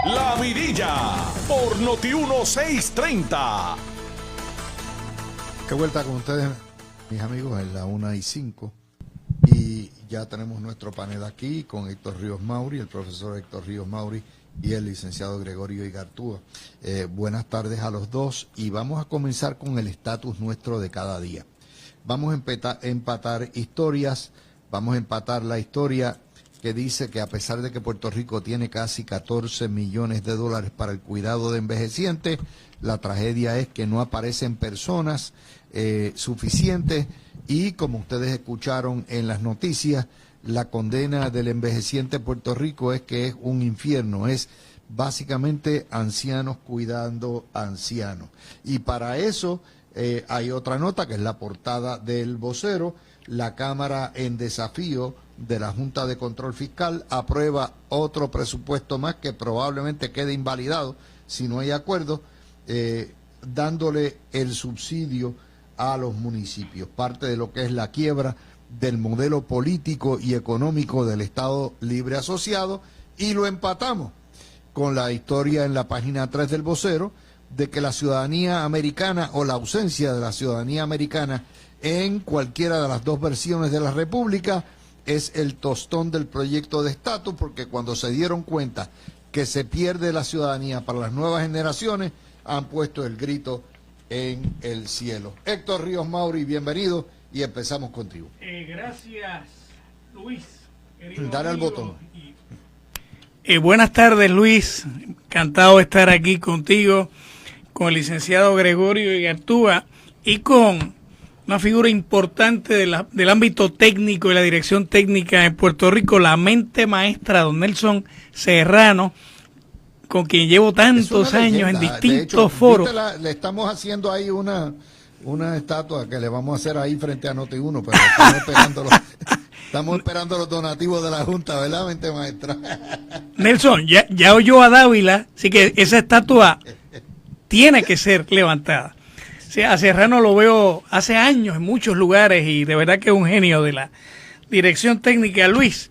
La Mirilla por Noti1 630. Qué vuelta con ustedes, mis amigos, en la 1:05. Y ya tenemos nuestro panel aquí con Héctor Ríos Mauri, el profesor Héctor Ríos Mauri y el licenciado Gregorio Igartúa. Buenas tardes a los dos y vamos a comenzar con el estatus nuestro de cada día. Vamos a empatar historias, vamos a empatar la historia que dice que a pesar de que Puerto Rico tiene casi 14 millones de dólares para el cuidado de envejecientes, la tragedia es que no aparecen personas suficientes y, como ustedes escucharon en las noticias, la condena del envejeciente en Puerto Rico es que es un infierno, es básicamente ancianos cuidando ancianos. Y para eso hay otra nota que es la portada del vocero. La Cámara en desafío de la Junta de Control Fiscal aprueba otro presupuesto más que probablemente quede invalidado si no hay acuerdo, dándole el subsidio a los municipios, parte de lo que es la quiebra del modelo político y económico del Estado Libre Asociado, y lo empatamos con la historia en la página 3 del vocero de que la ciudadanía americana o la ausencia de la ciudadanía americana en cualquiera de las dos versiones de la República es el tostón del proyecto de estatus, porque cuando se dieron cuenta que se pierde la ciudadanía para las nuevas generaciones, han puesto el grito en el cielo. Héctor Ríos Mauri, bienvenido y empezamos contigo. Gracias, Luis. Dale al botón. Buenas tardes, Luis. Encantado de estar aquí contigo, con el licenciado Gregorio Igartúa y con una figura importante del ámbito técnico y la dirección técnica en Puerto Rico, la mente maestra, don Nelson Serrano, con quien llevo tantos años en distintos foros. Le estamos haciendo ahí una estatua que le vamos a hacer ahí frente a Noti1, pero estamos esperando los donativos de la Junta, ¿verdad, mente maestra? Nelson, ya oyó a Dávila, así que esa estatua tiene que ser levantada. Sí, a Serrano lo veo hace años en muchos lugares y de verdad que es un genio de la dirección técnica. Luis,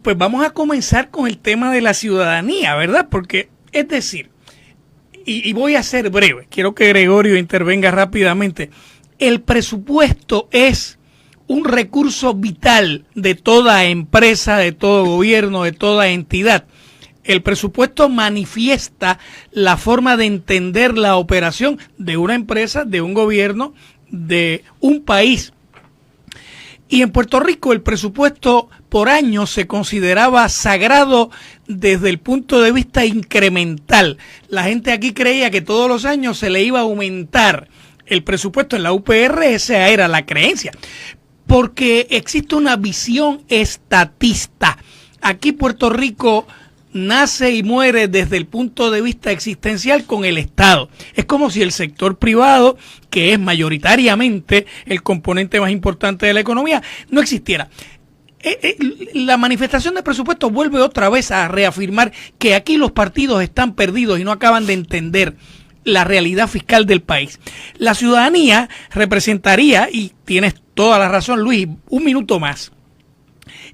pues vamos a comenzar con el tema de la ciudadanía, ¿verdad? Porque, es decir, y voy a ser breve, quiero que Gregorio intervenga rápidamente, el presupuesto es un recurso vital de toda empresa, de todo gobierno, de toda entidad. El presupuesto manifiesta la forma de entender la operación de una empresa, de un gobierno, de un país. Y en Puerto Rico el presupuesto por año se consideraba sagrado desde el punto de vista incremental. La gente aquí creía que todos los años se le iba a aumentar el presupuesto en la UPR, esa era la creencia. Porque existe una visión estatista. Aquí Puerto Rico nace y muere desde el punto de vista existencial con el Estado. Es como si el sector privado, que es mayoritariamente el componente más importante de la economía, no existiera. La manifestación de presupuesto vuelve otra vez a reafirmar que aquí los partidos están perdidos y no acaban de entender la realidad fiscal del país. La ciudadanía representaría, y tienes toda la razón, Luis, un minuto más.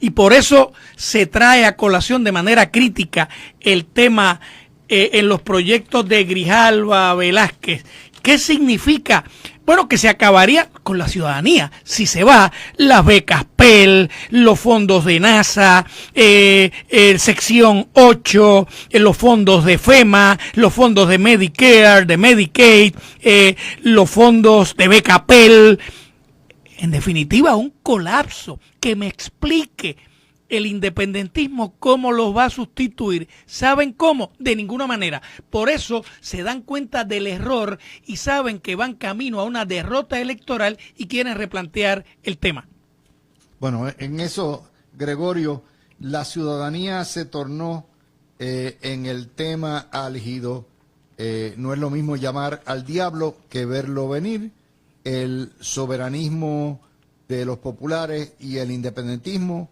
Y por eso se trae a colación de manera crítica el tema en los proyectos de Grijalva, Velázquez. ¿Qué significa? Bueno, que se acabaría con la ciudadanía. Si se va, las becas Pell, los fondos de NASA, sección 8, los fondos de FEMA, los fondos de Medicare, de Medicaid, los fondos de beca Pell. En definitiva, un colapso. Que me explique el independentismo cómo los va a sustituir. ¿Saben cómo? De ninguna manera. Por eso se dan cuenta del error y saben que van camino a una derrota electoral y quieren replantear el tema. Bueno, en eso, Gregorio, la ciudadanía se tornó en el tema álgido. No es lo mismo llamar al diablo que verlo venir. El soberanismo de los populares y el independentismo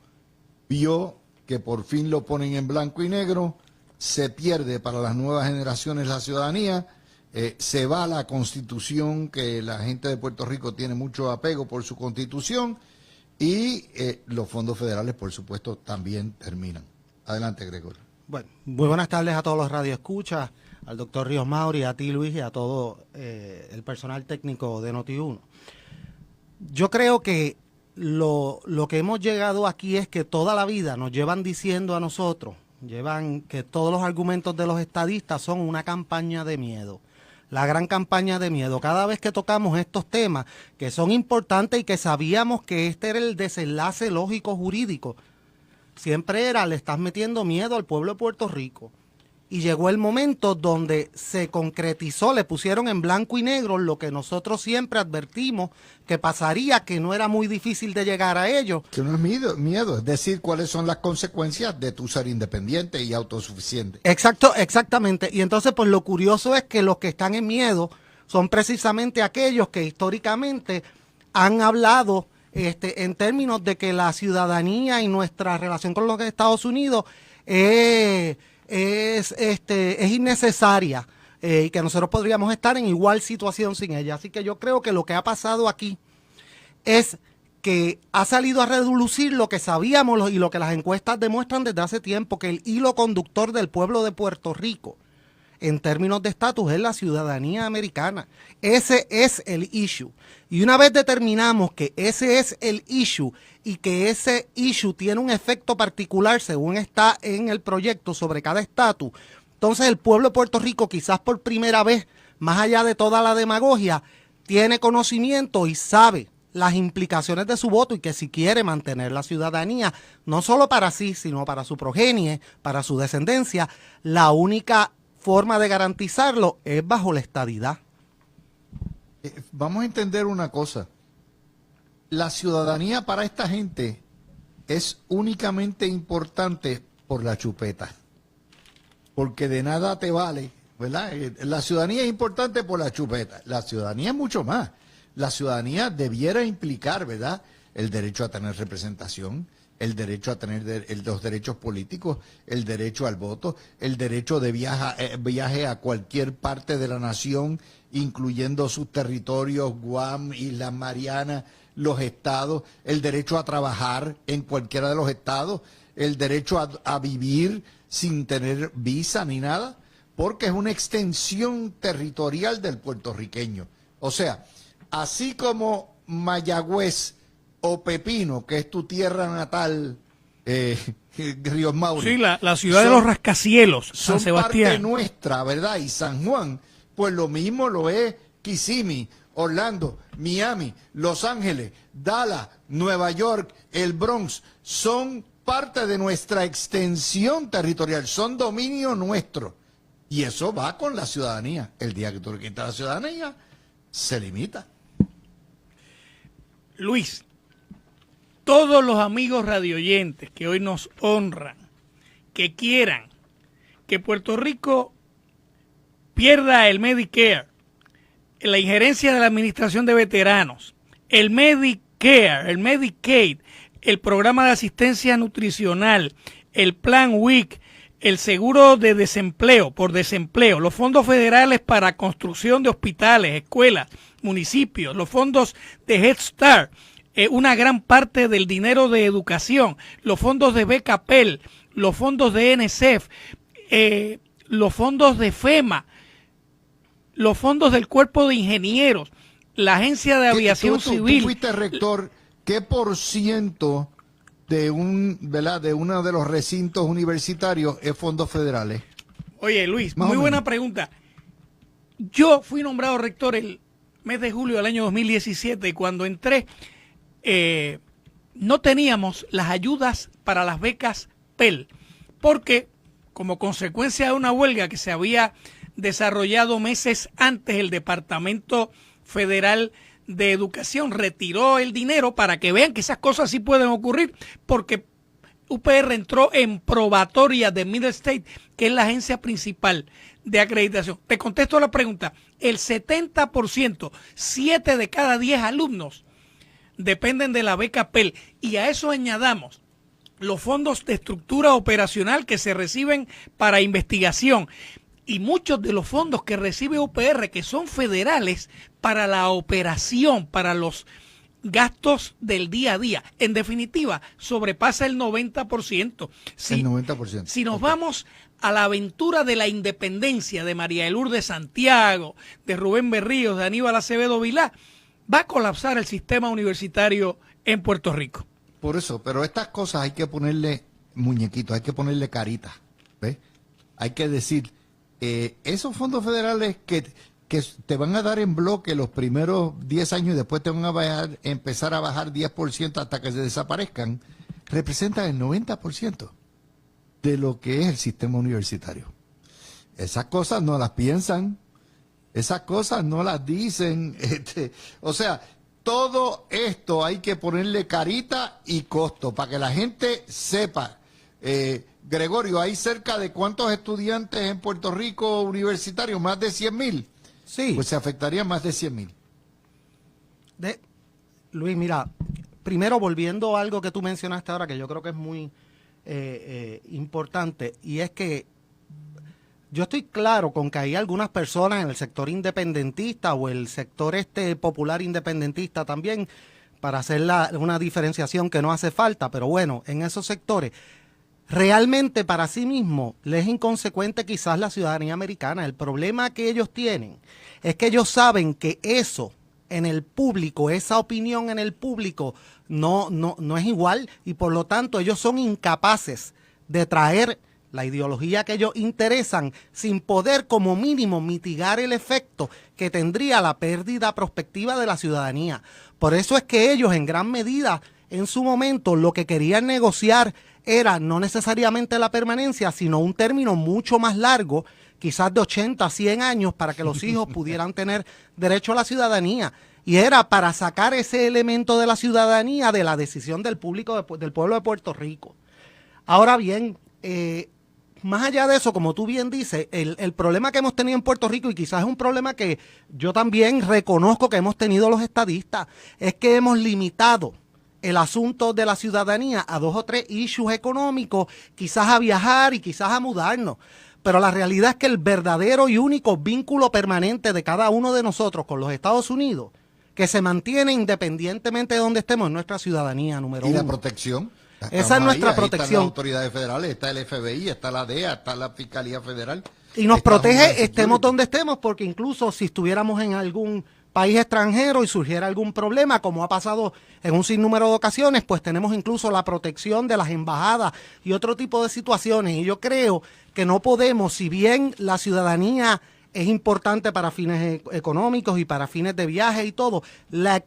vio que por fin lo ponen en blanco y negro, se pierde para las nuevas generaciones la ciudadanía, se va la Constitución, que la gente de Puerto Rico tiene mucho apego por su Constitución, y los fondos federales, por supuesto, también terminan. Adelante, Gregorio. Bueno, muy buenas tardes a todos los radioescuchas, al doctor Ríos Mauri, a ti Luis y a todo el personal técnico de Noti1. Yo creo que lo que hemos llegado aquí es que toda la vida nos llevan diciendo a nosotros, llevan que todos los argumentos de los estadistas son una campaña de miedo. La gran campaña de miedo. Cada vez que tocamos estos temas que son importantes y que sabíamos que este era el desenlace lógico jurídico, siempre le estás metiendo miedo al pueblo de Puerto Rico. Y llegó el momento donde se concretizó, le pusieron en blanco y negro lo que nosotros siempre advertimos que pasaría, que no era muy difícil de llegar a ello. Que no es miedo, es decir, cuáles son las consecuencias de tu ser independiente y autosuficiente. Exactamente. Y entonces, pues lo curioso es que los que están en miedo son precisamente aquellos que históricamente han hablado en términos de que la ciudadanía y nuestra relación con los Estados Unidos es innecesaria y que nosotros podríamos estar en igual situación sin ella. Así que yo creo que lo que ha pasado aquí es que ha salido a relucir lo que sabíamos y lo que las encuestas demuestran desde hace tiempo, que el hilo conductor del pueblo de Puerto Rico en términos de estatus es la ciudadanía americana. Ese es el issue. Y una vez determinamos que ese es el issue y que ese issue tiene un efecto particular según está en el proyecto sobre cada estatus, entonces el pueblo de Puerto Rico, quizás por primera vez, más allá de toda la demagogia, tiene conocimiento y sabe las implicaciones de su voto y que si quiere mantener la ciudadanía, no solo para sí, sino para su progenie, para su descendencia, la única forma de garantizarlo es bajo la estadidad. Vamos a entender una cosa. La ciudadanía para esta gente es únicamente importante por la chupeta. Porque de nada te vale, ¿verdad? La ciudadanía es importante por la chupeta. La ciudadanía es mucho más. La ciudadanía debiera implicar, ¿verdad?, el derecho a tener representación, el derecho a tener los derechos políticos, el derecho al voto, el derecho de viaje a cualquier parte de la nación, incluyendo sus territorios, Guam, Islas Marianas, los estados, el derecho a trabajar en cualquiera de los estados, el derecho a vivir sin tener visa ni nada, porque es una extensión territorial del puertorriqueño. O sea, así como Mayagüez o Pepino, que es tu tierra natal, Ríos Mauri. Sí, la ciudad de los rascacielos, San Sebastián. Parte nuestra, ¿verdad? Y San Juan, pues lo mismo lo es Kissimmee, Orlando, Miami, Los Ángeles, Dallas, Nueva York, el Bronx, son parte de nuestra extensión territorial, son dominio nuestro. Y eso va con la ciudadanía. El día que tú le quitas la ciudadanía, se limita. Luis, todos los amigos radioyentes que hoy nos honran, que quieran que Puerto Rico pierda el Medicare, la injerencia de la Administración de Veteranos, el Medicare, el Medicaid, el programa de asistencia nutricional, el Plan WIC, el seguro de desempleo por desempleo, los fondos federales para construcción de hospitales, escuelas, municipios, los fondos de Head Start, una gran parte del dinero de educación, los fondos de beca Pell, los fondos de NSF, los fondos de FEMA, los fondos del Cuerpo de Ingenieros, la Agencia de Aviación Civil. Tú fuiste rector, ¿qué por ciento de ¿verdad?, de uno de los recintos universitarios es fondos federales? Oye, Luis, muy buena pregunta. Yo fui nombrado rector el mes de julio del año 2017 y cuando entré no teníamos las ayudas para las becas Pell, porque como consecuencia de una huelga que se había desarrollado meses antes, el Departamento Federal de Educación retiró el dinero para que vean que esas cosas sí pueden ocurrir, porque UPR entró en probatoria de Middle State, que es la agencia principal de acreditación. Te contesto la pregunta. El 70%, 7 de cada 10 alumnos dependen de la beca Pell, y a eso añadamos los fondos de estructura operacional que se reciben para investigación y muchos de los fondos que recibe UPR, que son federales, para la operación, para los gastos del día a día. En definitiva, sobrepasa el 90%. El 90%. Si nos vamos a la aventura de la independencia de María de Lourdes Santiago, de Rubén Berríos, de Aníbal Acevedo Vilá, va a colapsar el sistema universitario en Puerto Rico. Por eso, pero estas cosas hay que ponerle muñequitos, hay que ponerle caritas, ¿ves? Hay que decir, esos fondos federales que te van a dar en bloque los primeros 10 años y después te van a empezar a bajar 10% hasta que se desaparezcan, representan el 90% de lo que es el sistema universitario. Esas cosas no las piensan, esas cosas no las dicen, o sea, todo esto hay que ponerle carita y costo para que la gente sepa. Gregorio, ¿hay cerca de cuántos estudiantes en Puerto Rico universitarios? ¿Más de 100,000? Sí. Pues se afectarían más de 100,000. Luis, mira, primero volviendo a algo que tú mencionaste ahora, que yo creo que es muy importante, y es que yo estoy claro con que hay algunas personas en el sector independentista o el sector popular independentista también, para hacer una diferenciación que no hace falta, pero bueno, en esos sectores, realmente para sí mismo les es inconsecuente quizás la ciudadanía americana. El problema que ellos tienen es que ellos saben que eso en el público, esa opinión en el público no es igual, y por lo tanto ellos son incapaces de traer la ideología que ellos interesan sin poder como mínimo mitigar el efecto que tendría la pérdida prospectiva de la ciudadanía. Por eso es que ellos en gran medida en su momento lo que querían negociar era no necesariamente la permanencia, sino un término mucho más largo, quizás de 80 a 100 años, para que los hijos pudieran tener derecho a la ciudadanía. Y era para sacar ese elemento de la ciudadanía de la decisión del público, del pueblo de Puerto Rico. Ahora bien, más allá de eso, como tú bien dices, el problema que hemos tenido en Puerto Rico, y quizás es un problema que yo también reconozco que hemos tenido los estadistas, es que hemos limitado el asunto de la ciudadanía a 2 o 3 issues económicos, quizás a viajar y quizás a mudarnos. Pero la realidad es que el verdadero y único vínculo permanente de cada uno de nosotros con los Estados Unidos, que se mantiene independientemente de donde estemos, es nuestra ciudadanía, número uno. ¿Y la protección? Esa es nuestra protección. Están las autoridades federales, está el FBI, está la DEA, está la Fiscalía Federal. Y nos protege estemos donde estemos, porque incluso si estuviéramos en algún país extranjero y surgiera algún problema, como ha pasado en un sinnúmero de ocasiones, pues tenemos incluso la protección de las embajadas y otro tipo de situaciones. Y yo creo que no podemos, si bien la ciudadanía es importante para fines económicos y para fines de viaje y todo, la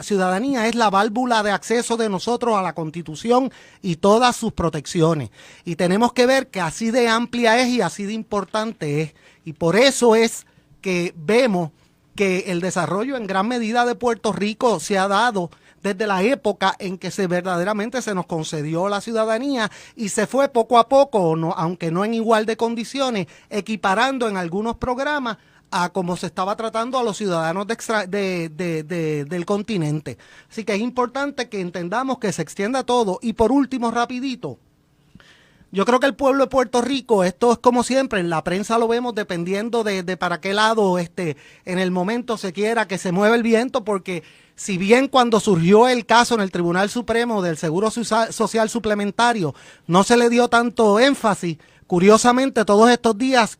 ciudadanía es la válvula de acceso de nosotros a la Constitución y todas sus protecciones. Y tenemos que ver que así de amplia es y así de importante es. Y por eso es que vemos que el desarrollo en gran medida de Puerto Rico se ha dado desde la época en que verdaderamente se nos concedió la ciudadanía y se fue poco a poco, aunque no en igual de condiciones, equiparando en algunos programas a como se estaba tratando a los ciudadanos del continente. Así que es importante que entendamos que se extienda todo. Y por último, rapidito, yo creo que el pueblo de Puerto Rico, esto es como siempre, en la prensa lo vemos dependiendo de para qué lado en el momento se quiera que se mueva el viento, porque si bien cuando surgió el caso en el Tribunal Supremo del Seguro Social Suplementario no se le dio tanto énfasis, curiosamente todos estos días,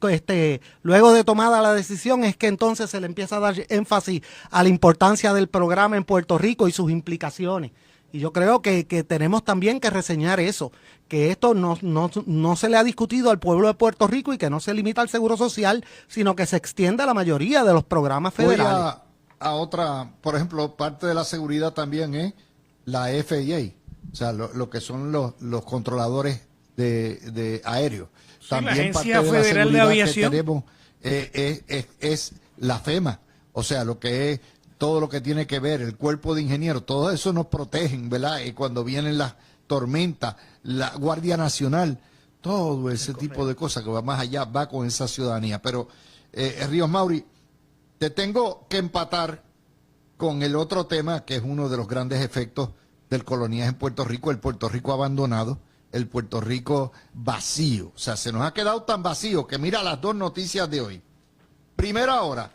luego de tomada la decisión, es que entonces se le empieza a dar énfasis a la importancia del programa en Puerto Rico y sus implicaciones. Y yo creo que tenemos también que reseñar eso, que esto no se le ha discutido al pueblo de Puerto Rico y que no se limita al Seguro Social, sino que se extiende a la mayoría de los programas federales. Voy a otra, por ejemplo, parte de la seguridad también es la FAA, o sea, lo que son los controladores de aéreos. Sí, También la Agencia parte de la Federal de seguridad Aviación. que tenemos es la FEMA, o sea, lo que es todo lo que tiene que ver, el cuerpo de ingenieros, todo eso nos protegen, ¿verdad? Y cuando vienen las tormentas, la Guardia Nacional, todo ese tipo de cosas que va más allá, va con esa ciudadanía. Pero, Ríos Mauri, te tengo que empatar con el otro tema, que es uno de los grandes efectos del coloniaje en Puerto Rico, el Puerto Rico abandonado, el Puerto Rico vacío. O sea, se nos ha quedado tan vacío que mira las dos noticias de hoy. Primera hora,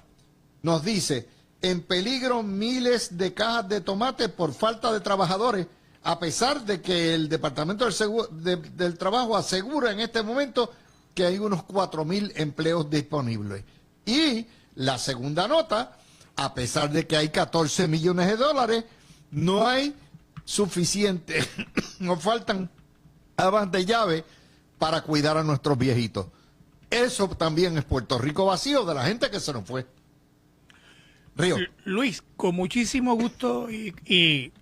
nos dice: en peligro miles de cajas de tomate por falta de trabajadores, a pesar de que el Departamento del Trabajo asegura en este momento que hay unos 4,000 empleos disponibles. Y la segunda nota, a pesar de que hay 14 millones de dólares, no hay suficiente, nos faltan amas de llave para cuidar a nuestros viejitos. Eso también es Puerto Rico vacío de la gente que se nos fue. Río. Luis, con muchísimo gusto y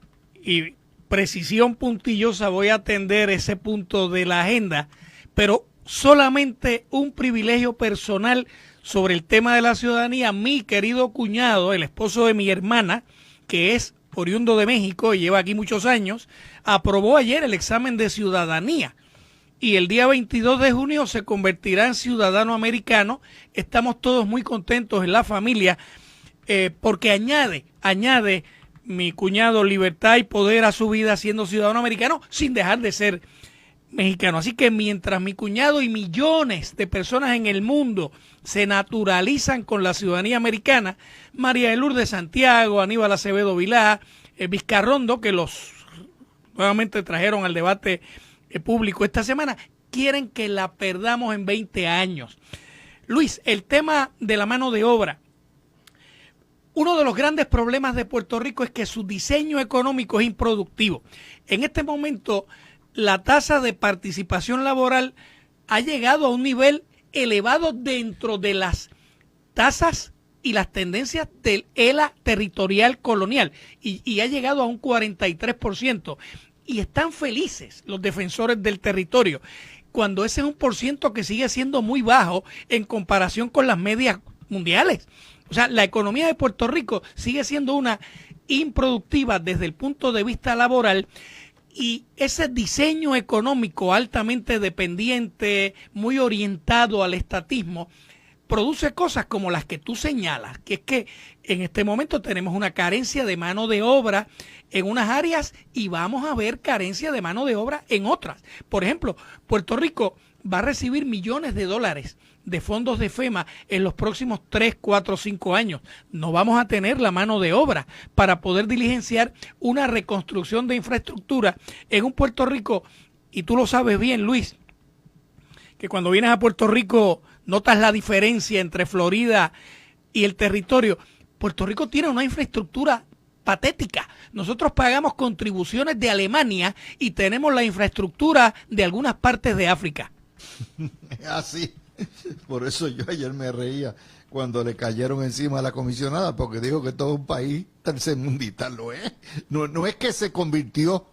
precisión puntillosa voy a atender ese punto de la agenda, pero solamente un privilegio personal sobre el tema de la ciudadanía. Mi querido cuñado, el esposo de mi hermana, que es oriundo de México y lleva aquí muchos años, aprobó ayer el examen de ciudadanía y el día 22 de junio se convertirá en ciudadano americano. Estamos todos muy contentos en la familia porque añade mi cuñado libertad y poder a su vida siendo ciudadano americano sin dejar de ser mexicano. Así que mientras mi cuñado y millones de personas en el mundo se naturalizan con la ciudadanía americana, María de Lourdes Santiago, Aníbal Acevedo Vilá, Vizcarrondo, que los nuevamente trajeron al debate público esta semana, quieren que la perdamos en 20 años. Luis, el tema de la mano de obra. Uno de los grandes problemas de Puerto Rico es que su diseño económico es improductivo. En este momento, la tasa de participación laboral ha llegado a un nivel elevado dentro de las tasas y las tendencias del ELA territorial colonial y ha llegado a un 43%. Y están felices los defensores del territorio, cuando ese es un % que sigue siendo muy bajo en comparación con las medias mundiales. O sea, la economía de Puerto Rico sigue siendo una improductiva desde el punto de vista laboral y ese diseño económico altamente dependiente, muy orientado al estatismo, produce cosas como las que tú señalas, que es que en este momento tenemos una carencia de mano de obra en unas áreas y vamos a ver carencia de mano de obra en otras. Por ejemplo, Puerto Rico va a recibir millones de dólares de fondos de FEMA en los próximos 3, 4, 5 años. No vamos a tener la mano de obra para poder diligenciar una reconstrucción de infraestructura en un Puerto Rico, y tú lo sabes bien, Luis, que cuando vienes a Puerto Rico notas la diferencia entre Florida y el territorio. Puerto Rico tiene una infraestructura patética. Nosotros pagamos contribuciones de Alemania y tenemos la infraestructura de algunas partes de África. Así. Por eso yo ayer me reía cuando le cayeron encima a la comisionada, porque dijo que todo un país tercermundista lo es. No es que se convirtió,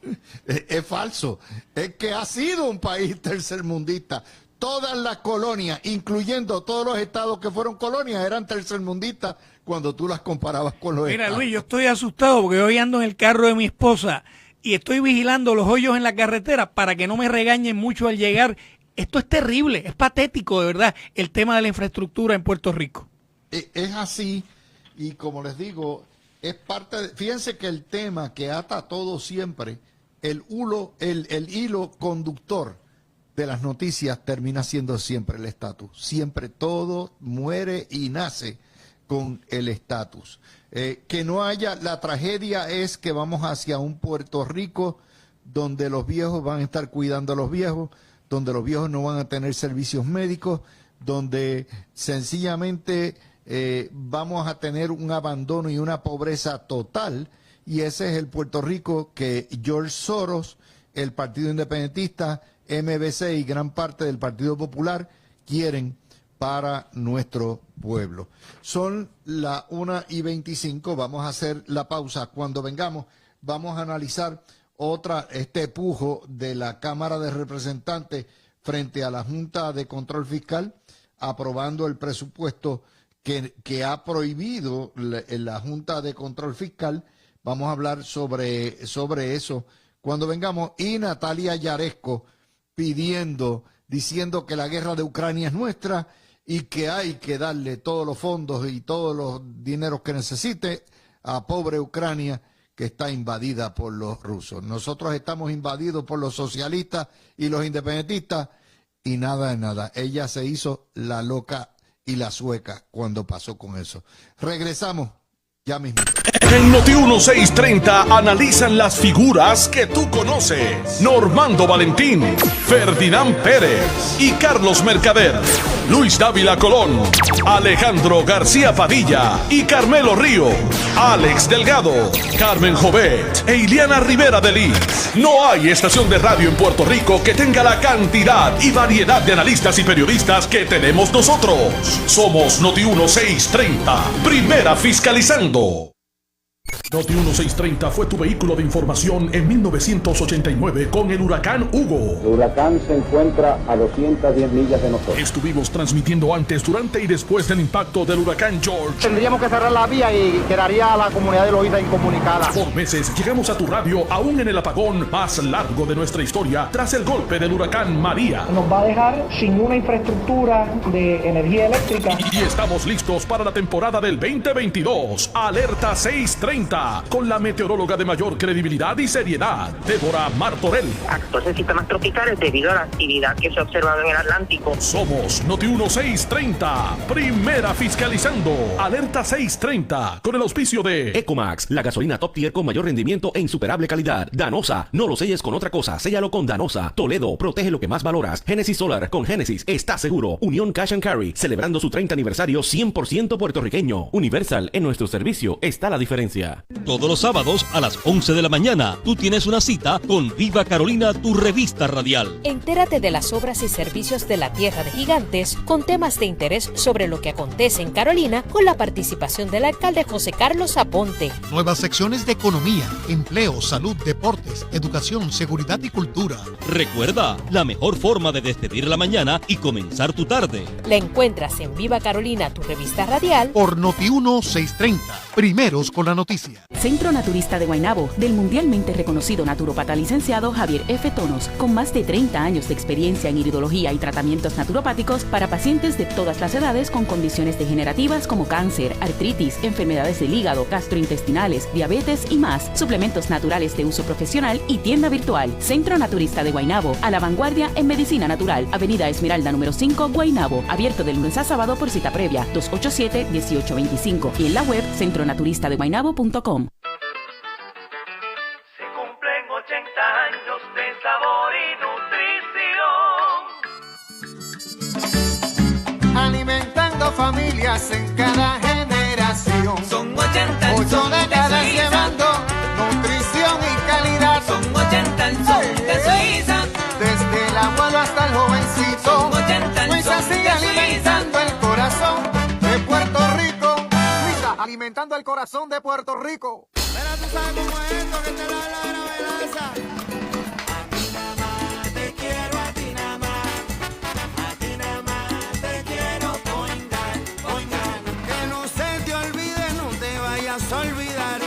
es falso, es que ha sido un país tercermundista. Todas las colonias, incluyendo todos los estados que fueron colonias, eran tercermundistas cuando tú las comparabas con los estados. Mira, Luis, yo estoy asustado porque hoy ando en el carro de mi esposa y estoy vigilando los hoyos en la carretera para que no me regañen mucho al llegar. Esto es terrible, es patético, de verdad, el tema de la infraestructura en Puerto Rico. Es así, y como les digo, es parte de, fíjense que el tema que ata todo siempre, el hilo conductor de las noticias termina siendo siempre el estatus. Siempre todo muere y nace con el estatus. Que no haya, la tragedia es que vamos hacia un Puerto Rico donde los viejos van a estar cuidando a los viejos, donde los viejos no van a tener servicios médicos, donde sencillamente vamos a tener un abandono y una pobreza total, y ese es el Puerto Rico que George Soros, el Partido Independentista, MBC y gran parte del Partido Popular quieren para nuestro pueblo. Son las 1:25, vamos a hacer la pausa. Cuando vengamos, vamos a analizar este pujo de la Cámara de Representantes frente a la Junta de Control Fiscal, aprobando el presupuesto que ha prohibido la Junta de Control Fiscal. Vamos a hablar sobre eso cuando vengamos. Y Natalia Yaresco diciendo que la guerra de Ucrania es nuestra y que hay que darle todos los fondos y todos los dineros que necesite a pobre Ucrania, que está invadida por los rusos. Nosotros estamos invadidos por los socialistas y los independentistas y nada de nada. Ella se hizo la loca y la sueca cuando pasó con eso. Regresamos Ya mismo. En Noti 1630 analizan las figuras que tú conoces. Normando Valentín, Ferdinand Pérez y Carlos Mercader. Luis Dávila Colón, Alejandro García Padilla y Carmelo Río. Alex Delgado, Carmen Jovet e Iliana Rivera de Liz. No hay estación de radio en Puerto Rico que tenga la cantidad y variedad de analistas y periodistas que tenemos nosotros. Somos Noti 1630, primera fiscalizando. Noti 1630 fue tu vehículo de información en 1989 con el huracán Hugo. El huracán se encuentra a 210 millas de nosotros. Estuvimos transmitiendo antes, durante y después del impacto del huracán George. Tendríamos que cerrar la vía y quedaría a la comunidad de Loíza incomunicada. Por meses llegamos a tu radio aún en el apagón más largo de nuestra historia tras el golpe del huracán María. Nos va a dejar sin una infraestructura de energía eléctrica. Y estamos listos para la temporada del 2022. Alerta 630 con la meteoróloga de mayor credibilidad y seriedad, Débora Martorell. Actos de sistemas tropicales debido a la actividad que se ha observado en el Atlántico. Somos Noti 1630, primera fiscalizando. Alerta 630 con el auspicio de Ecomax, la gasolina top tier con mayor rendimiento e insuperable calidad. Danosa, no lo selles con otra cosa, séllalo con Danosa. Toledo, protege lo que más valoras. Genesis Solar, con Genesis estás seguro. Unión Cash and Carry, celebrando su 30 aniversario 100% puertorriqueño. Universal, en nuestro servicio está la diferencia. Todos los sábados a las 11 de la mañana, tú tienes una cita con Viva Carolina, tu revista radial. Entérate de las obras y servicios de la Tierra de Gigantes con temas de interés sobre lo que acontece en Carolina con la participación del alcalde José Carlos Aponte. Nuevas secciones de economía, empleo, salud, deportes, educación, seguridad y cultura. Recuerda, la mejor forma de despedir la mañana y comenzar tu tarde. La encuentras en Viva Carolina, tu revista radial. Por Noti 1630, primeros con la noticia. Centro Naturista de Guaynabo, del mundialmente reconocido naturópata licenciado Javier F. Tonos, con más de 30 años de experiencia en iridología y tratamientos naturopáticos para pacientes de todas las edades con condiciones degenerativas como cáncer, artritis, enfermedades del hígado, gastrointestinales, diabetes y más, suplementos naturales de uso profesional y tienda virtual. Centro Naturista de Guaynabo, a la vanguardia en medicina natural, Avenida Esmeralda número 5, Guaynabo, abierto de lunes a sábado por cita previa, 287-1825 y en la web centronaturistadeguaynabo.com. Se cumplen 80 años de sabor y nutrición. Alimentando familias en cada generación. Son 80 8 décadas llevando nutrición y calidad. Son 80 el son de Suiza. Desde el abuelo hasta el jovencito. Son 80 el Luisa son sigue de alimentando el corazón de Puerto Rico. Luisa, alimentando el corazón de Puerto Rico. Pero tú sabes cómo es esto, que te da la gravedad. A ti nada más te quiero, a ti nada más. A ti nada más te quiero poingar, poingar. Que no se te olvide, no te vayas a olvidar.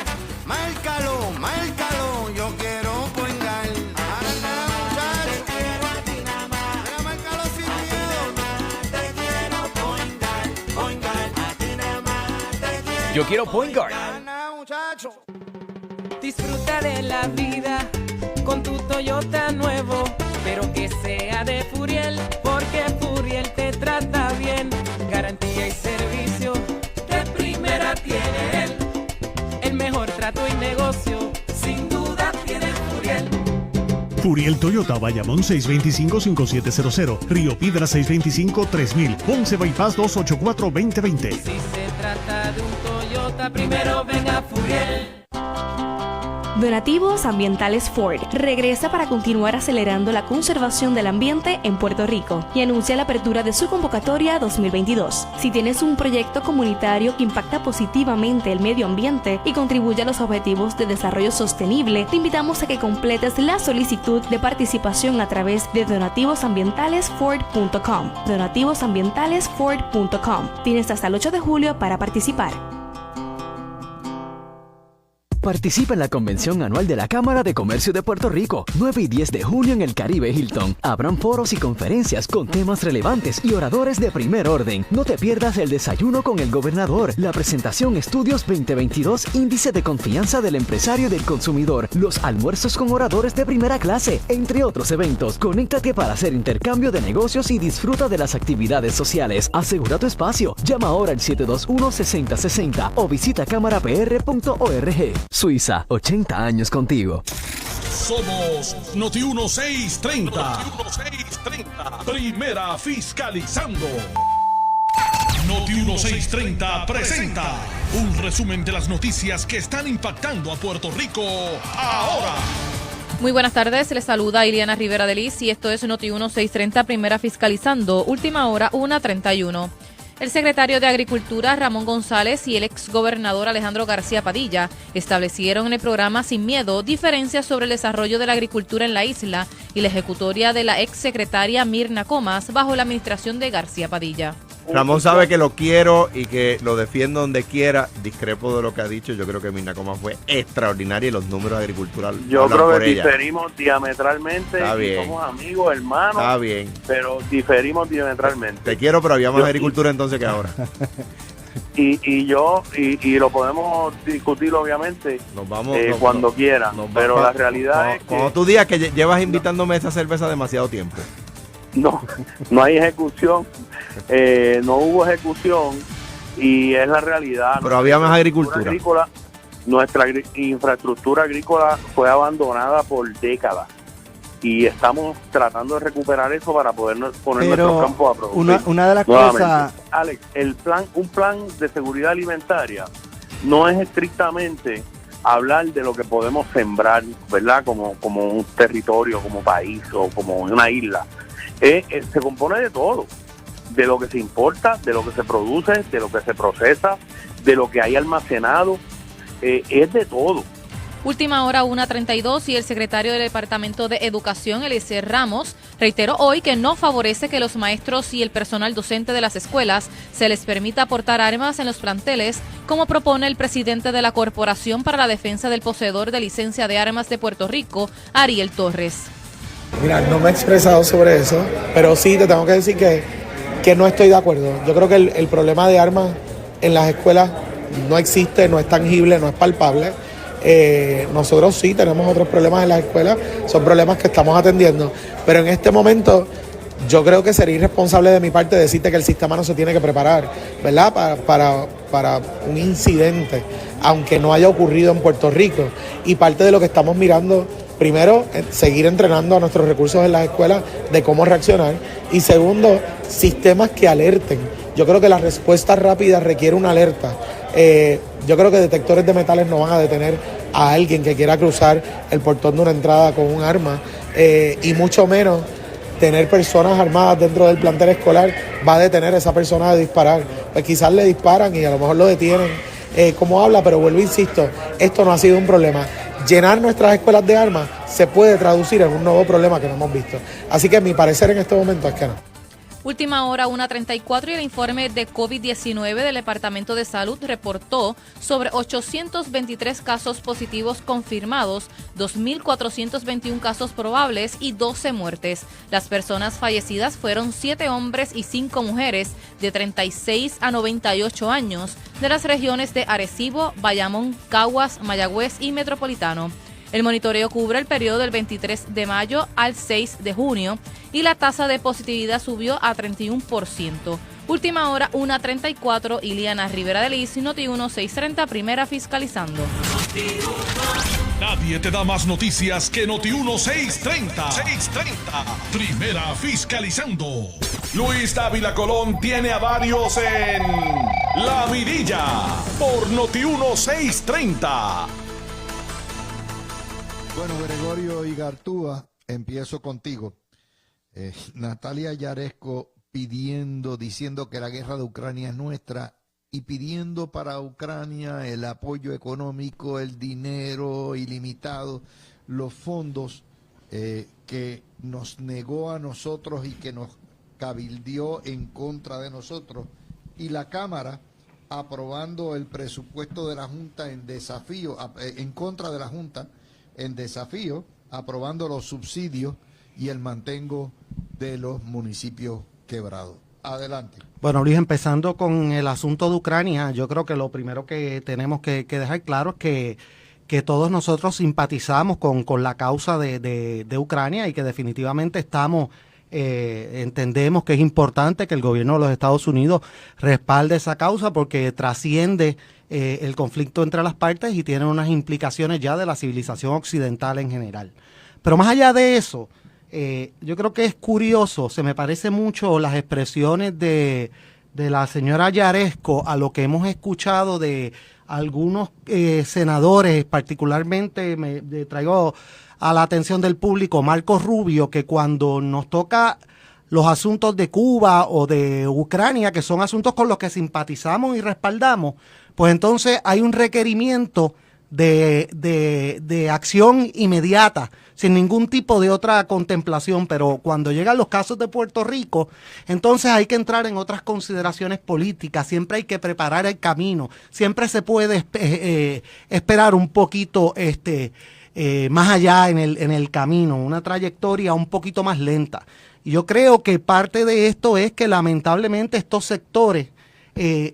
Márcalo, márcalo, yo quiero poingar. Ahora nada, muchacho. Te quiero a ti nada más. Mira, márcalo sin miedo. Te quiero poingar, poingar. A ti nada más te quiero. Yo quiero poingar. Disfruta de la vida con tu Toyota nuevo, pero que sea de Furiel, porque Furiel te trata bien. Garantía y servicio de primera tiene él. El mejor trato y negocio, sin duda tiene Furiel. Furiel Toyota, Bayamón 625-5700, Río Piedra 625-3000, Ponce Bypass 284-2020. Si se trata de un Toyota, primero ven a Furiel. Donativos Ambientales Ford regresa para continuar acelerando la conservación del ambiente en Puerto Rico y anuncia la apertura de su convocatoria 2022. Si tienes un proyecto comunitario que impacta positivamente el medio ambiente y contribuye a los objetivos de desarrollo sostenible, te invitamos a que completes la solicitud de participación a través de donativosambientalesford.com. Donativosambientalesford.com. Tienes hasta el 8 de julio para participar. Participa en la convención anual de la Cámara de Comercio de Puerto Rico, 9 y 10 de junio en el Caribe Hilton. Habrán foros y conferencias con temas relevantes y oradores de primer orden. No te pierdas el desayuno con el gobernador, la presentación Estudios 2022, Índice de Confianza del Empresario y del Consumidor, los almuerzos con oradores de primera clase, entre otros eventos. Conéctate para hacer intercambio de negocios y disfruta de las actividades sociales. Asegura tu espacio. Llama ahora al 721-6060 o visita cámarapr.org. Suiza, 80 años contigo. Somos Noti 1630. Primera fiscalizando. Noti 1630 presenta un resumen de las noticias que están impactando a Puerto Rico ahora. Muy buenas tardes, les saluda Iliana Rivera de Liz y esto es Noti 1630 Primera Fiscalizando, última hora 1:31. El secretario de Agricultura, Ramón González, y el exgobernador Alejandro García Padilla establecieron en el programa Sin Miedo diferencias sobre el desarrollo de la agricultura en la isla y la ejecutoria de la exsecretaria Mirna Comas bajo la administración de García Padilla. Ramón sabe que lo quiero y que lo defiendo donde quiera. Discrepo de lo que ha dicho. Yo creo que Mirna Comas fue extraordinaria y los números de agricultura. Yo creo que diferimos diametralmente. Está bien. Somos amigos, hermanos. Está bien. Pero diferimos diametralmente. Te quiero, pero había más agricultura entonces que ahora. Y lo podemos discutir obviamente cuando quieran. Pero la realidad es que cuando tú digas que llevas invitándome esa cerveza demasiado tiempo. No hay ejecución, no hubo ejecución y es la realidad. Pero había más agricultura. Nuestra infraestructura agrícola fue abandonada por décadas y estamos tratando de recuperar eso para poder poner nuestros campos a producir. Una de las cosas, Alex, un plan de seguridad alimentaria no es estrictamente hablar de lo que podemos sembrar, ¿verdad? Como un territorio, como país o como una isla. Se compone de todo, de lo que se importa, de lo que se produce, de lo que se procesa, de lo que hay almacenado, es de todo. Última hora 1:32 y el secretario del Departamento de Educación, Eliezer Ramos, reiteró hoy que no favorece que los maestros y el personal docente de las escuelas se les permita portar armas en los planteles, como propone el presidente de la Corporación para la Defensa del Poseedor de Licencia de Armas de Puerto Rico, Ariel Torres. Mira, no me he expresado sobre eso, pero sí te tengo que decir que no estoy de acuerdo. Yo creo que el problema de armas en las escuelas no existe, no es tangible, no es palpable. Nosotros sí tenemos otros problemas en las escuelas, son problemas que estamos atendiendo, pero en este momento yo creo que sería irresponsable de mi parte decirte que el sistema no se tiene que preparar, ¿verdad? Para un incidente, aunque no haya ocurrido en Puerto Rico. Y parte de lo que estamos mirando, primero, seguir entrenando a nuestros recursos en las escuelas de cómo reaccionar. Y segundo, sistemas que alerten. Yo creo que la respuesta rápida requiere una alerta. Yo creo que detectores de metales no van a detener a alguien que quiera cruzar el portón de una entrada con un arma, y mucho menos tener personas armadas dentro del plantel escolar va a detener a esa persona de disparar. Pues quizás le disparan y a lo mejor lo detienen, como habla, pero vuelvo, insisto, esto no ha sido un problema. Llenar nuestras escuelas de armas se puede traducir en un nuevo problema que no hemos visto. Así que mi parecer en este momento es que no. Última hora 1:34 y el informe de COVID-19 del Departamento de Salud reportó sobre 823 casos positivos confirmados, 2.421 casos probables y 12 muertes. Las personas fallecidas fueron 7 hombres y 5 mujeres de 36 a 98 años de las regiones de Arecibo, Bayamón, Caguas, Mayagüez y Metropolitano. El monitoreo cubre el periodo del 23 de mayo al 6 de junio y la tasa de positividad subió a 31%. Última hora 1:34, Iliana Rivera de Liz, Noti 1630, Primera Fiscalizando. Nadie te da más noticias que Noti 1630. Primera Fiscalizando. Luis Dávila Colón tiene a varios en La Mirilla por Noti 1630. Bueno, Gregorio Igartúa, empiezo contigo. Natalia Yaresco diciendo que la guerra de Ucrania es nuestra y pidiendo para Ucrania el apoyo económico, el dinero ilimitado, los fondos que nos negó a nosotros y que nos cabildeó en contra de nosotros. Y la Cámara aprobando el presupuesto de la Junta en desafío, en contra de la Junta, en desafío, aprobando los subsidios y el mantengo de los municipios quebrados. Adelante. Bueno, Luis, empezando con el asunto de Ucrania, yo creo que lo primero que tenemos que dejar claro es que todos nosotros simpatizamos con la causa de Ucrania y que definitivamente entendemos que es importante que el gobierno de los Estados Unidos respalde esa causa porque trasciende el conflicto entre las partes y tiene unas implicaciones ya de la civilización occidental en general. Pero más allá de eso, yo creo que es curioso, se me parece mucho las expresiones de la señora Yaresco a lo que hemos escuchado de algunos senadores, particularmente me traigo a la atención del público Marco Rubio, que cuando nos toca los asuntos de Cuba o de Ucrania, que son asuntos con los que simpatizamos y respaldamos, pues entonces hay un requerimiento de acción inmediata, sin ningún tipo de otra contemplación, pero cuando llegan los casos de Puerto Rico, entonces hay que entrar en otras consideraciones políticas, siempre hay que preparar el camino, siempre se puede esperar un poquito más allá en el camino, una trayectoria un poquito más lenta. Y yo creo que parte de esto es que lamentablemente estos sectores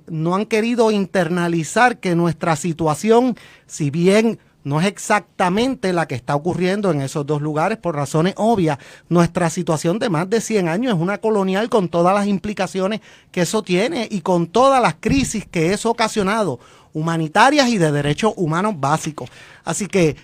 no han querido internalizar que nuestra situación, si bien no es exactamente la que está ocurriendo en esos dos lugares por razones obvias, nuestra situación de más de 100 años es una colonial con todas las implicaciones que eso tiene y con todas las crisis que eso ha ocasionado, humanitarias y de derechos humanos básicos. Así que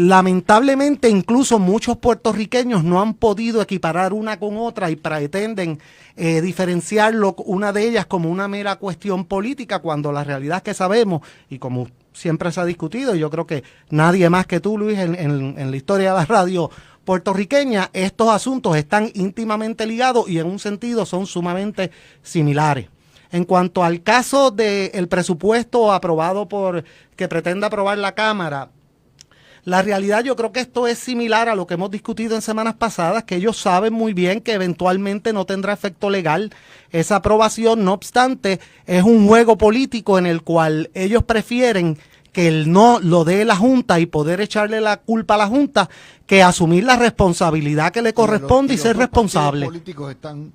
lamentablemente incluso muchos puertorriqueños no han podido equiparar una con otra y pretenden diferenciarlo, una de ellas como una mera cuestión política, cuando la realidad es que sabemos, y como siempre se ha discutido, y yo creo que nadie más que tú, Luis, en la historia de la radio puertorriqueña, estos asuntos están íntimamente ligados y en un sentido son sumamente similares. En cuanto al caso del presupuesto aprobado que pretende aprobar la Cámara, la realidad yo creo que esto es similar a lo que hemos discutido en semanas pasadas, que ellos saben muy bien que eventualmente no tendrá efecto legal esa aprobación, no obstante, es un juego político en el cual ellos prefieren que el no lo dé la Junta y poder echarle la culpa a la Junta que asumir la responsabilidad que le corresponde y ser responsable. Los políticos están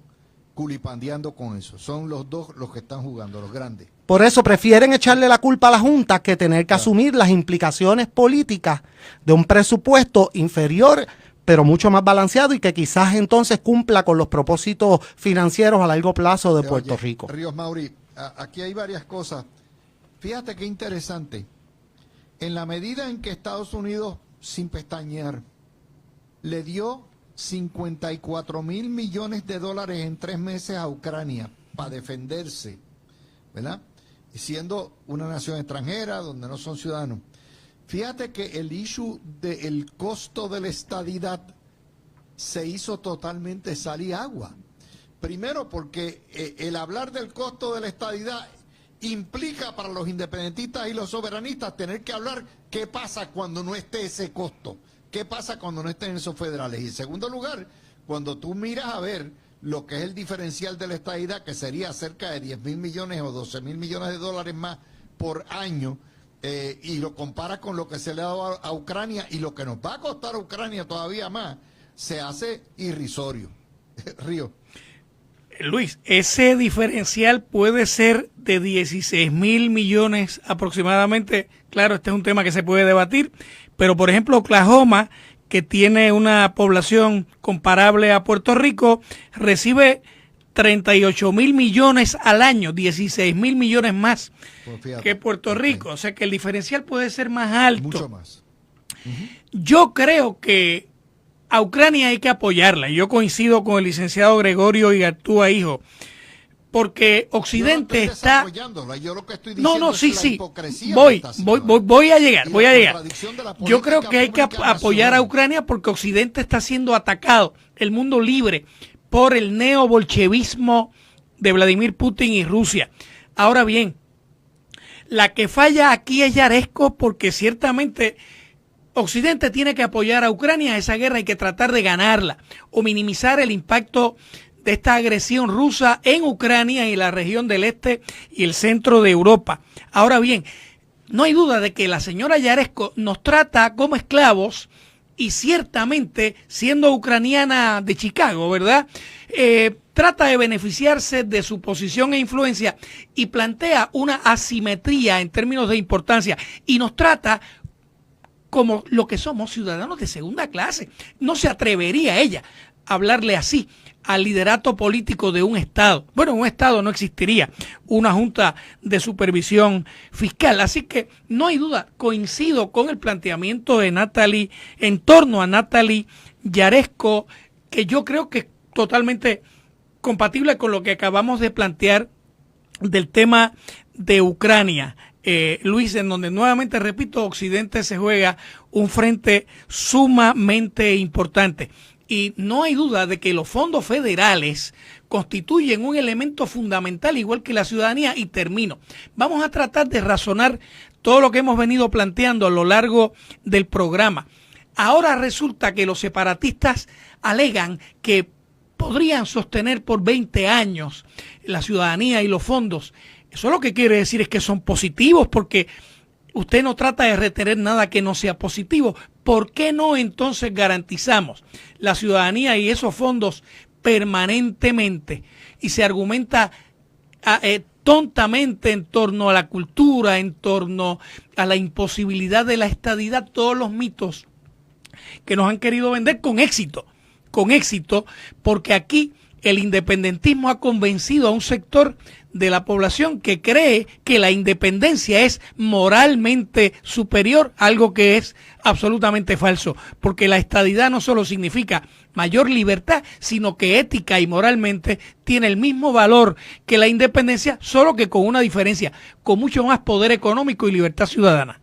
culipandeando con eso, son los dos los que están jugando, los grandes. Por eso prefieren echarle la culpa a la Junta que tener que asumir las implicaciones políticas de un presupuesto inferior, pero mucho más balanceado y que quizás entonces cumpla con los propósitos financieros a largo plazo de Puerto Rico. Ríos Mauri, aquí hay varias cosas. Fíjate qué interesante. En la medida en que Estados Unidos, sin pestañear, le dio 54,000 millones de dólares en 3 meses a Ucrania para defenderse, ¿verdad? Siendo una nación extranjera donde no son ciudadanos. Fíjate que el issue del costo de la estadidad se hizo totalmente sal y agua. Primero porque el hablar del costo de la estadidad implica para los independentistas y los soberanistas tener que hablar qué pasa cuando no esté ese costo, qué pasa cuando no estén esos federales. Y en segundo lugar, cuando tú miras a ver lo que es el diferencial de la estadidad, que sería cerca de 10,000 millones o 12,000 millones de dólares más por año, y lo comparas con lo que se le ha dado a Ucrania y lo que nos va a costar a Ucrania todavía más, se hace irrisorio. Río. Luis, ese diferencial puede ser de 16,000 millones aproximadamente. Claro, este es un tema que se puede debatir, pero por ejemplo Oklahoma, que tiene una población comparable a Puerto Rico, recibe 38,000 millones al año, 16,000 millones más que Puerto Rico. O sea que el diferencial puede ser más alto. Mucho más. Yo creo que a Ucrania hay que apoyarla. Yo coincido con el licenciado Gregorio Igartúa, hijo, porque Occidente está... Yo lo que estoy diciendo sí. La hipocresía voy a llegar. Yo creo que hay que apoyar a Ucrania porque Occidente está siendo atacado, el mundo libre, por el neobolchevismo de Vladimir Putin y Rusia. Ahora bien, la que falla aquí es Yaresco, porque ciertamente Occidente tiene que apoyar a Ucrania. Esa guerra hay que tratar de ganarla o minimizar el impacto de esta agresión rusa en Ucrania y la región del este y el centro de Europa. Ahora bien, no hay duda de que la señora Yaresco nos trata como esclavos y ciertamente, siendo ucraniana de Chicago, ¿verdad? Trata de beneficiarse de su posición e influencia y plantea una asimetría en términos de importancia y nos trata como lo que somos, ciudadanos de segunda clase. No se atrevería ella a hablarle así al liderato político de un Estado. Bueno, un Estado no existiría, una Junta de Supervisión Fiscal. Así que no hay duda, coincido con el planteamiento de Natalie en torno a Natalie Yaresco, que yo creo que es totalmente compatible con lo que acabamos de plantear del tema de Ucrania. Luis, en donde nuevamente, repito, Occidente se juega un frente sumamente importante. Y no hay duda de que los fondos federales constituyen un elemento fundamental, igual que la ciudadanía. Y termino. Vamos a tratar de razonar todo lo que hemos venido planteando a lo largo del programa. Ahora resulta que los separatistas alegan que podrían sostener por 20 años la ciudadanía y los fondos. Eso lo que quiere decir es que son positivos, porque usted no trata de retener nada que no sea positivo. ¿Por qué no entonces garantizamos la ciudadanía y esos fondos permanentemente? Y se argumenta tontamente en torno a la cultura, en torno a la imposibilidad de la estadidad, todos los mitos que nos han querido vender con éxito, porque aquí el independentismo ha convencido a un sector de la población que cree que la independencia es moralmente superior, algo que es absolutamente falso, porque la estadidad no solo significa mayor libertad, sino que ética y moralmente tiene el mismo valor que la independencia, solo que con una diferencia, con mucho más poder económico y libertad ciudadana.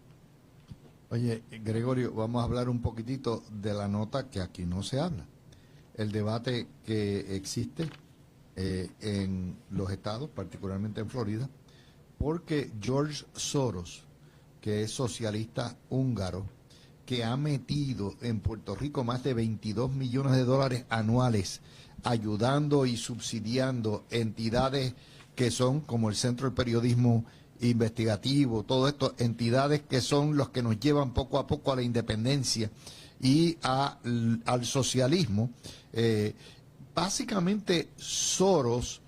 Oye, Gregorio, vamos a hablar un poquitito de la nota que aquí no se habla. El debate que existe en los estados, particularmente en Florida, porque George Soros, que es socialista húngaro, que ha metido en Puerto Rico más de 22 millones de dólares anuales, ayudando y subsidiando entidades que son como el Centro del Periodismo Investigativo, todo esto, entidades que son los que nos llevan poco a poco a la independencia y al socialismo. Básicamente Soros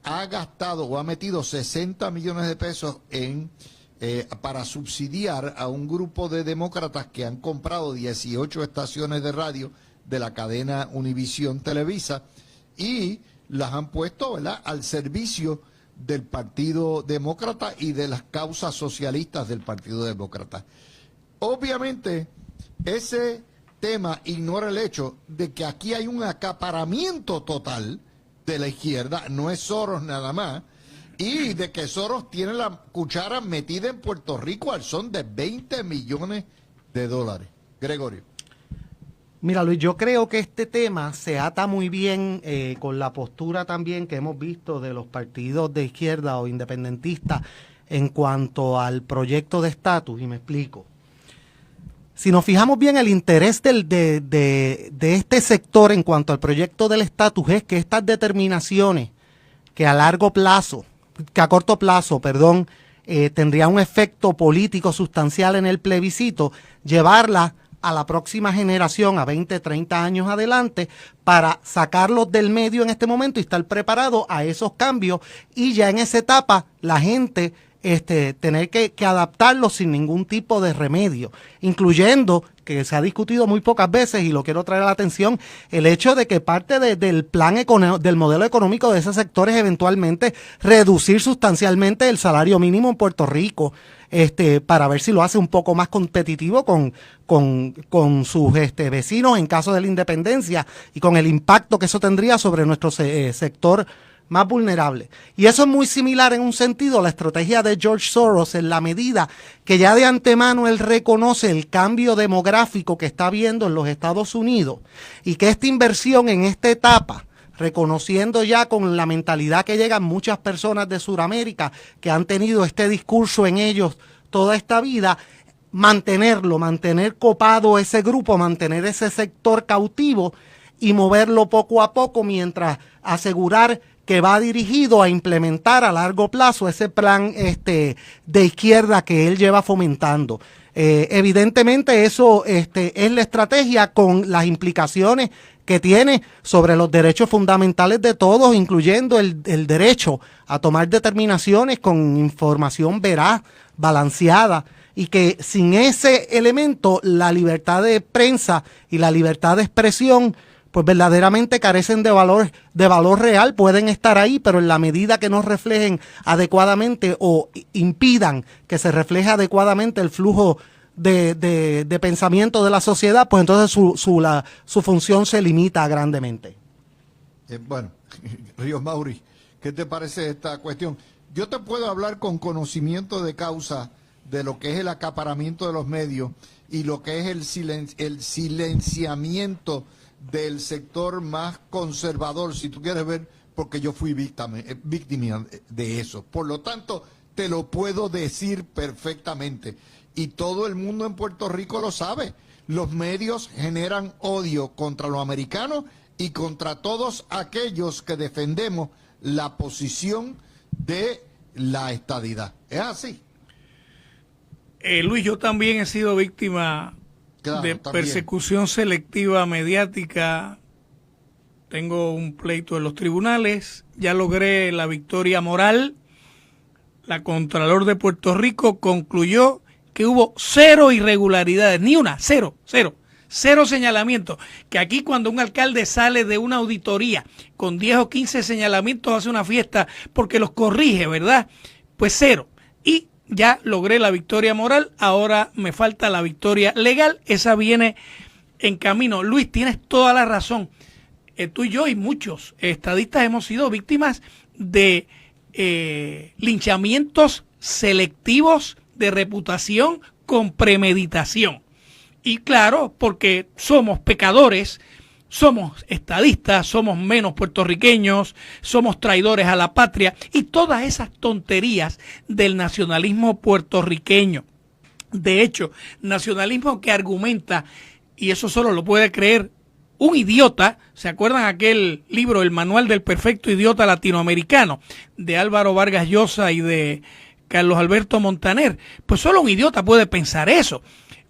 ha gastado o ha metido 60 millones de pesos para subsidiar a un grupo de demócratas que han comprado 18 estaciones de radio de la cadena Univisión Televisa y las han puesto, ¿verdad?, al servicio del Partido Demócrata y de las causas socialistas del Partido Demócrata. Obviamente, ese tema ignora el hecho de que aquí hay un acaparamiento total de la izquierda, no es Soros nada más, y de que Soros tiene la cuchara metida en Puerto Rico al son de 20 millones de dólares. Gregorio. Mira, Luis, yo creo que este tema se ata muy bien con la postura también que hemos visto de los partidos de izquierda o independentistas en cuanto al proyecto de estatus, y me explico. Si nos fijamos bien, el interés de este sector en cuanto al proyecto del estatus es que estas determinaciones que a corto plazo, tendría un efecto político sustancial en el plebiscito, llevarlas a la próxima generación, a 20, 30 años adelante, para sacarlos del medio en este momento y estar preparado a esos cambios, y ya en esa etapa la gente tener que adaptarlos sin ningún tipo de remedio, incluyendo, que se ha discutido muy pocas veces y lo quiero traer a la atención, el hecho de que parte del plan del modelo económico de ese sector es eventualmente reducir sustancialmente el salario mínimo en Puerto Rico, para ver si lo hace un poco más competitivo con sus vecinos en caso de la independencia y con el impacto que eso tendría sobre nuestro sector más vulnerable. Y eso es muy similar en un sentido a la estrategia de George Soros, en la medida que ya de antemano él reconoce el cambio demográfico que está habiendo en los Estados Unidos y que esta inversión en esta etapa, reconociendo ya con la mentalidad que llegan muchas personas de Sudamérica que han tenido este discurso en ellos toda esta vida, mantener copado ese grupo, mantener ese sector cautivo y moverlo poco a poco mientras asegurar que va dirigido a implementar a largo plazo ese plan de izquierda que él lleva fomentando. Evidentemente eso es la estrategia con las implicaciones que tiene sobre los derechos fundamentales de todos, incluyendo el derecho a tomar determinaciones con información veraz, balanceada, y que sin ese elemento la libertad de prensa y la libertad de expresión pues verdaderamente carecen de valor real, pueden estar ahí, pero en la medida que no reflejen adecuadamente o impidan que se refleje adecuadamente el flujo de pensamiento de la sociedad, pues entonces su función se limita grandemente. Bueno, Ríos Mauri, ¿qué te parece esta cuestión? Yo te puedo hablar con conocimiento de causa de lo que es el acaparamiento de los medios y lo que es el silenciamiento del sector más conservador, si tú quieres ver, porque yo fui víctima de eso. Por lo tanto, te lo puedo decir perfectamente. Y todo el mundo en Puerto Rico lo sabe. Los medios generan odio contra los americanos y contra todos aquellos que defendemos la posición de la estadidad. ¿Es así? Luis, yo también he sido víctima de persecución selectiva mediática. Tengo un pleito en los tribunales, ya logré la victoria moral. La Contralor de Puerto Rico concluyó que hubo 0 irregularidades, ni una, 0 señalamientos. Que aquí cuando un alcalde sale de una auditoría con 10 o 15 señalamientos hace una fiesta porque los corrige, ¿verdad? Pues 0. Y ya logré la victoria moral, ahora me falta la victoria legal, esa viene en camino. Luis, tienes toda la razón. Tú y yo y muchos estadistas hemos sido víctimas de linchamientos selectivos de reputación con premeditación. Y claro, porque somos pecadores, somos estadistas, somos menos puertorriqueños, somos traidores a la patria y todas esas tonterías del nacionalismo puertorriqueño. De hecho, nacionalismo que argumenta, y eso solo lo puede creer un idiota. ¿Se acuerdan aquel libro, El Manual del Perfecto Idiota Latinoamericano, de Álvaro Vargas Llosa y de Carlos Alberto Montaner? Pues solo un idiota puede pensar eso.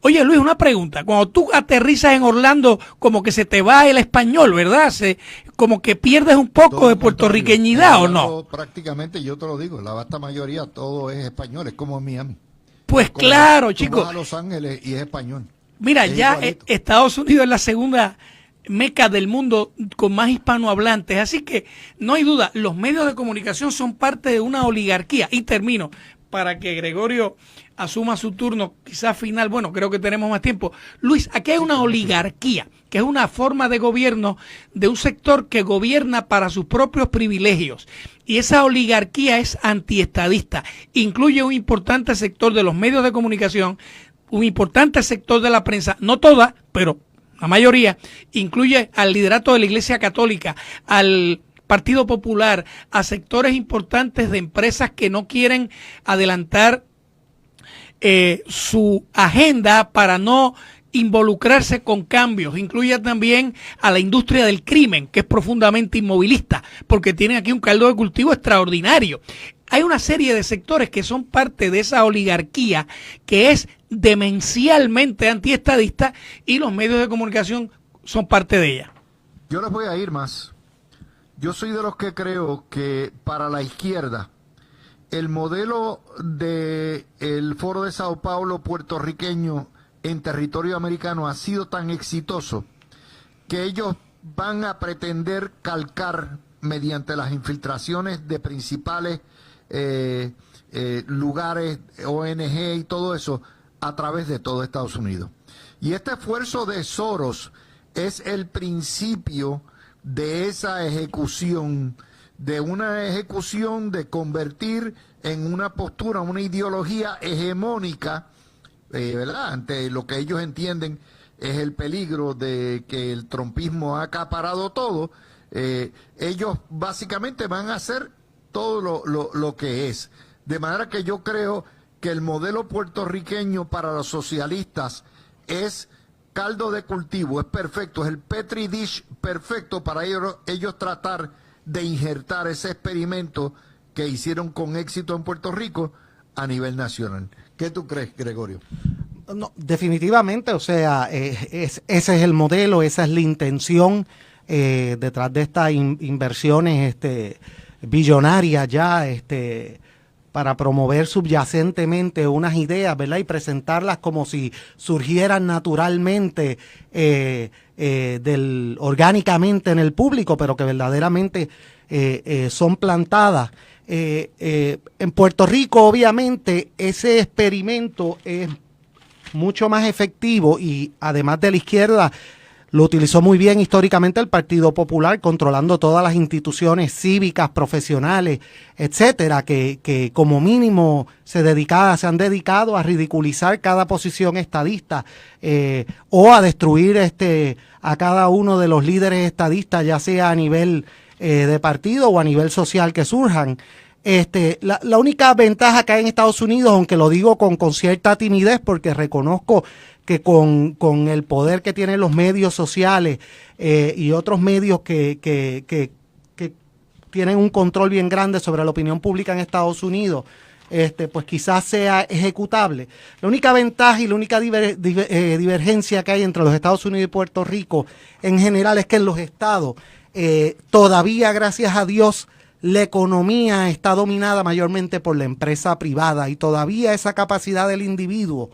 Oye, Luis, una pregunta. Cuando tú aterrizas en Orlando, como que se te va el español, ¿verdad? Como que pierdes un poco todo de puertorriqueñidad, ¿o no? Prácticamente, yo te lo digo, la vasta mayoría todo es español, es como en Miami. Pues claro, chicos. Vas a Los Ángeles y es español. Mira, ya Estados Unidos es la segunda meca del mundo con más hispanohablantes, así que no hay duda, los medios de comunicación son parte de una oligarquía. Y termino, para que Gregorio asuma su turno, quizás final, bueno, creo que tenemos más tiempo. Luis, aquí hay una oligarquía, que es una forma de gobierno de un sector que gobierna para sus propios privilegios. Y esa oligarquía es antiestadista. Incluye un importante sector de los medios de comunicación, un importante sector de la prensa, no toda, pero la mayoría. Incluye al liderato de la Iglesia Católica, al Partido Popular, a sectores importantes de empresas que no quieren adelantar su agenda para no involucrarse con cambios. Incluye también a la industria del crimen, que es profundamente inmovilista, porque tienen aquí un caldo de cultivo extraordinario. Hay una serie de sectores que son parte de esa oligarquía que es demencialmente antiestadista y los medios de comunicación son parte de ella. Yo les voy a ir más. Yo soy de los que creo que para la izquierda el modelo del Foro de Sao Paulo puertorriqueño en territorio americano ha sido tan exitoso que ellos van a pretender calcar mediante las infiltraciones de principales lugares, ONG y todo eso, a través de todo Estados Unidos. Y este esfuerzo de Soros es el principio de esa ejecución, de una ejecución de convertir en una postura, una ideología hegemónica, ¿verdad?, ante lo que ellos entienden es el peligro de que el trumpismo ha acaparado todo. Ellos básicamente van a hacer todo lo que es. De manera que yo creo que el modelo puertorriqueño para los socialistas es caldo de cultivo, es perfecto, es el petri dish perfecto para ellos tratar de injertar ese experimento que hicieron con éxito en Puerto Rico a nivel nacional. ¿Qué tú crees, Gregorio? No, definitivamente, o sea, ese es el modelo, esa es la intención detrás de estas inversiones billonarias ya, para promover subyacentemente unas ideas, ¿verdad? Y presentarlas como si surgieran naturalmente, orgánicamente en el público, pero que verdaderamente son plantadas. En Puerto Rico, obviamente, ese experimento es mucho más efectivo y además de la izquierda, lo utilizó muy bien históricamente el Partido Popular, controlando todas las instituciones cívicas, profesionales, etcétera, que como mínimo se han dedicado a ridiculizar cada posición estadista o a destruir a cada uno de los líderes estadistas, ya sea a nivel de partido o a nivel social que surjan. La única ventaja que hay en Estados Unidos, aunque lo digo con cierta timidez, porque reconozco que con el poder que tienen los medios sociales y otros medios que tienen un control bien grande sobre la opinión pública en Estados Unidos, pues quizás sea ejecutable. La única ventaja y la única divergencia que hay entre los Estados Unidos y Puerto Rico en general es que en los estados todavía, gracias a Dios, la economía está dominada mayormente por la empresa privada y todavía esa capacidad del individuo,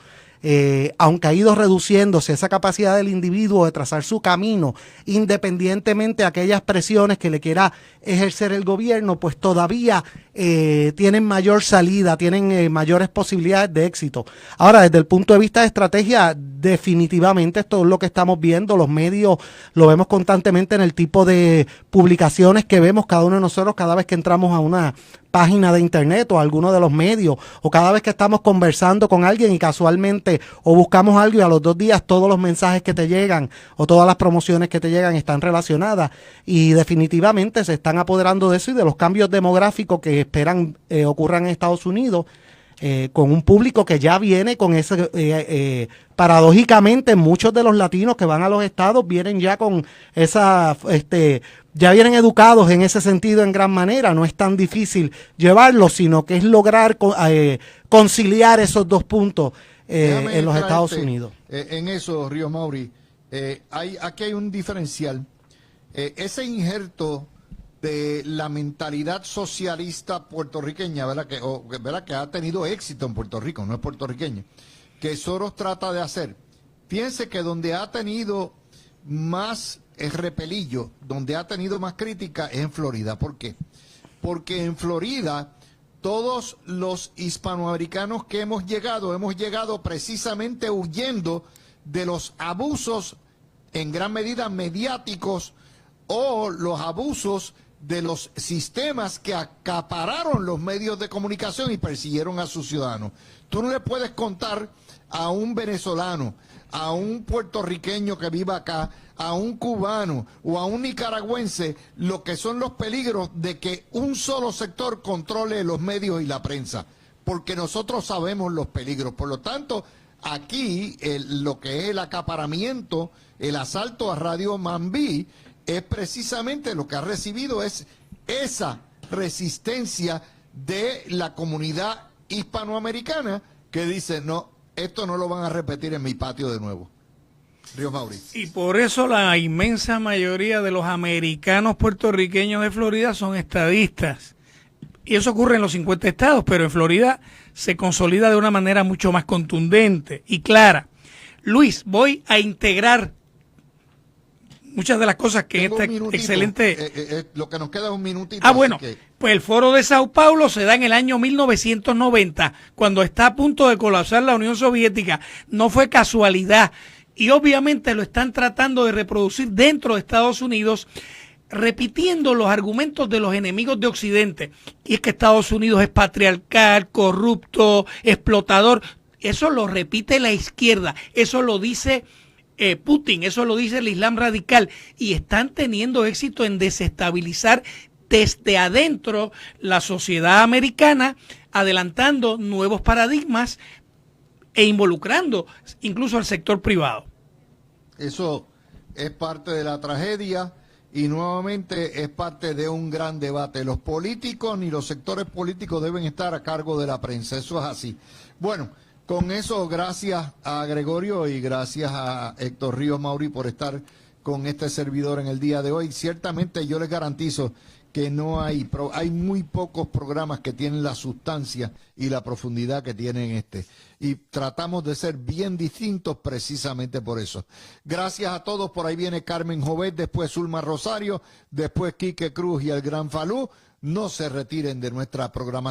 aunque ha ido reduciéndose, esa capacidad del individuo de trazar su camino, independientemente de aquellas presiones que le quiera ejercer el gobierno, pues todavía tienen mayor salida, tienen mayores posibilidades de éxito. Ahora, desde el punto de vista de estrategia, definitivamente esto es lo que estamos viendo, los medios lo vemos constantemente en el tipo de publicaciones que vemos cada uno de nosotros cada vez que entramos a una página de internet o a alguno de los medios, o cada vez que estamos conversando con alguien y casualmente o buscamos algo y a los 2 días todos los mensajes que te llegan o todas las promociones que te llegan están relacionadas, y definitivamente se están apoderando de eso y de los cambios demográficos que esperan ocurran en Estados Unidos, con un público que ya viene con ese, paradójicamente muchos de los latinos que van a los estados vienen ya con esa, ya vienen educados en ese sentido en gran manera, no es tan difícil llevarlos, sino que es lograr conciliar esos dos puntos en los Estados Unidos. En eso, Ríos Mauri, aquí hay un diferencial. Ese injerto de la mentalidad socialista puertorriqueña, ¿verdad? Que ha tenido éxito en Puerto Rico, no es puertorriqueña, que Soros trata de hacer. Piense que donde ha tenido más repelillo, donde ha tenido más crítica es en Florida. ¿Por qué? Porque en Florida todos los hispanoamericanos que hemos llegado precisamente huyendo de los abusos en gran medida mediáticos o los abusos de los sistemas que acapararon los medios de comunicación y persiguieron a sus ciudadanos. Tú no le puedes contar a un venezolano, a un puertorriqueño que viva acá, a un cubano o a un nicaragüense lo que son los peligros de que un solo sector controle los medios y la prensa, porque nosotros sabemos los peligros. Por lo tanto, aquí lo que es el acaparamiento, el asalto a Radio Mambí, es precisamente lo que ha recibido es esa resistencia de la comunidad hispanoamericana que dice, no, esto no lo van a repetir en mi patio de nuevo. Ríos Mauri. Y por eso la inmensa mayoría de los americanos puertorriqueños de Florida son estadistas. Y eso ocurre en los 50 estados, pero en Florida se consolida de una manera mucho más contundente y clara. Luis, voy a integrar muchas de las cosas que esta excelente... lo que nos queda es un minutito. Bueno, pues el Foro de Sao Paulo se da en el año 1990, cuando está a punto de colapsar la Unión Soviética. No fue casualidad. Y obviamente lo están tratando de reproducir dentro de Estados Unidos, repitiendo los argumentos de los enemigos de Occidente. Y es que Estados Unidos es patriarcal, corrupto, explotador. Eso lo repite la izquierda. Eso lo dice Putin, eso lo dice el Islam radical, y están teniendo éxito en desestabilizar desde adentro la sociedad americana, adelantando nuevos paradigmas e involucrando incluso al sector privado. Eso es parte de la tragedia y nuevamente es parte de un gran debate. Los políticos ni los sectores políticos deben estar a cargo de la prensa, eso es así. Bueno, con eso, gracias a Gregorio y gracias a Héctor Ríos Mauri por estar con este servidor en el día de hoy. Ciertamente yo les garantizo que hay muy pocos programas que tienen la sustancia y la profundidad que tienen este. Y tratamos de ser bien distintos precisamente por eso. Gracias a todos. Por ahí viene Carmen Jovet, después Zulma Rosario, después Quique Cruz y el Gran Falú. No se retiren de nuestra programación.